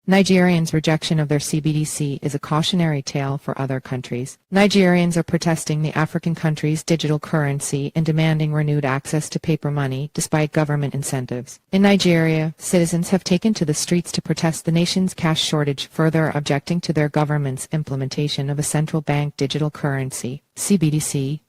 Nigerians' rejection of their CBDC is a cautionary tale for other countries. Nigerians are protesting the African country's digital currency and demanding renewed access to paper money despite government incentives. In Nigeria, citizens have taken to the streets to protest the nation's cash shortage, further objecting to their government's implementation of a central bank digital currency, CBDC.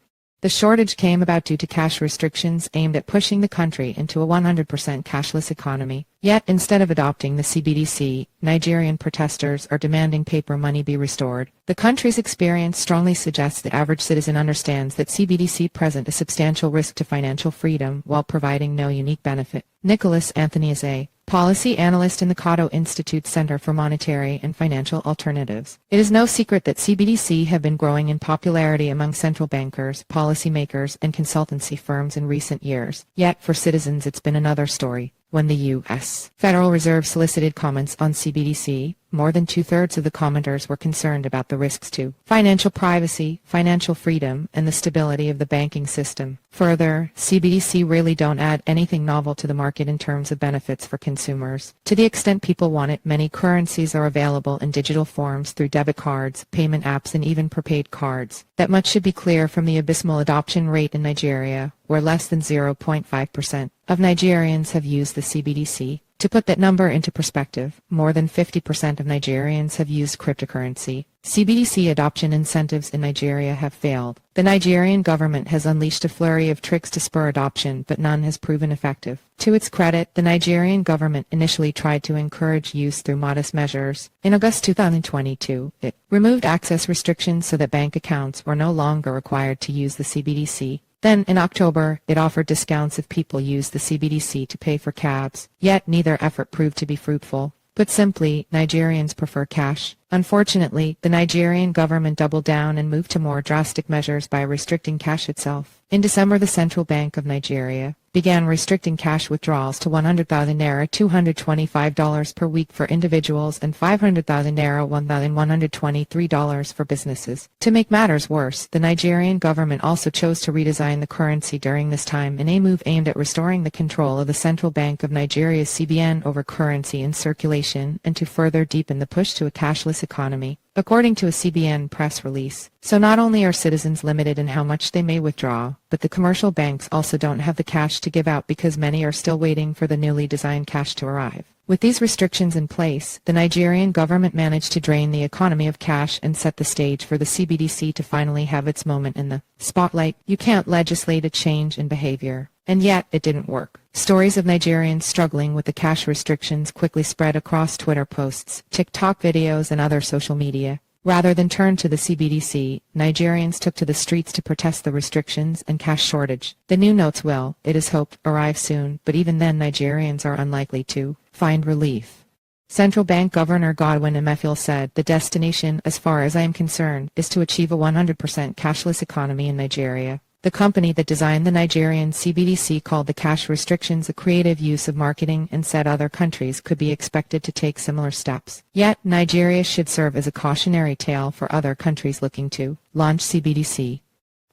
The shortage came about due to cash restrictions aimed at pushing the country into a 100% cashless economy. Yet, instead of adopting the CBDC, Nigerian protesters are demanding paper money be restored. The country's experience strongly suggests the average citizen understands that CBDC present a substantial risk to financial freedom while providing no unique benefit. Nicholas Anthony is a policy analyst in the Cato Institute's Center for Monetary and Financial Alternatives. It is no secret that CBDC have been growing in popularity among central bankers, policymakers, and consultancy firms in recent years. Yet, for citizens, it's been another story. When the U.S. Federal Reserve solicited comments on CBDC, more than two-thirds of the commenters were concerned about the risks to financial privacy, financial freedom, and the stability of the banking system. Further, CBDC really don't add anything novel to the market in terms of benefits for consumers. To the extent people want it, many currencies are available in digital forms through debit cards, payment apps, and even prepaid cards. That much should be clear from the abysmal adoption rate in Nigeria, where less than 0.5% of Nigerians have used the CBDC. To put that number into perspective, more than 50% of Nigerians have used cryptocurrency. CBDC adoption incentives in Nigeria have failed. The Nigerian government has unleashed a flurry of tricks to spur adoption, but none has proven effective. To its credit, the Nigerian government initially tried to encourage use through modest measures. In August 2022, it removed access restrictions so that bank accounts were no longer required to use the CBDC. Then, in October, it offered discounts if people used the CBDC to pay for cabs. Yet, neither effort proved to be fruitful. Put simply, Nigerians prefer cash. Unfortunately, the Nigerian government doubled down and moved to more drastic measures by restricting cash itself. In December, the Central Bank of Nigeria began restricting cash withdrawals to 100,000 naira $225 per week for individuals and 500,000 naira $1,123 for businesses. To make matters worse, the Nigerian government also chose to redesign the currency during this time in a move aimed at restoring the control of the Central Bank of Nigeria's CBN over currency in circulation and to further deepen the push to a cashless economy. According to a CBN press release, so not only are citizens limited in how much they may withdraw, but the commercial banks also don't have the cash to give out because many are still waiting for the newly designed cash to arrive. With these restrictions in place, the Nigerian government managed to drain the economy of cash and set the stage for the CBDC to finally have its moment in the spotlight. You can't legislate a change in behavior. And yet, it didn't work. Stories of Nigerians struggling with the cash restrictions quickly spread across Twitter posts, TikTok videos, and other social media. Rather than turn to the CBDC, Nigerians took to the streets to protest the restrictions and cash shortage. The new notes will, it is hoped, arrive soon, but even then Nigerians are unlikely to find relief. Central Bank Governor Godwin Emefiele said, "The destination, as far as I am concerned, is to achieve a 100% cashless economy in Nigeria." The company that designed the Nigerian CBDC called the cash restrictions a creative use of marketing and said other countries could be expected to take similar steps. Yet, Nigeria should serve as a cautionary tale for other countries looking to launch CBDC.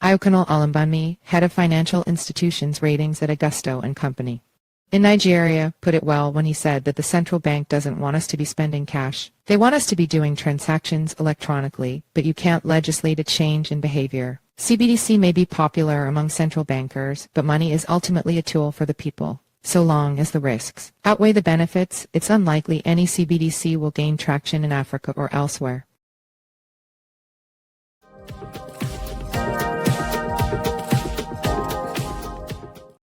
Ayokunle Alambanmi, head of financial institutions ratings at Augusto and Company in Nigeria, put it well when he said that the central bank doesn't want us to be spending cash. They want us to be doing transactions electronically, but you can't legislate a change in behavior. CBDC may be popular among central bankers, but money is ultimately a tool for the people. So long as the risks outweigh the benefits, it's unlikely any CBDC will gain traction in Africa or elsewhere.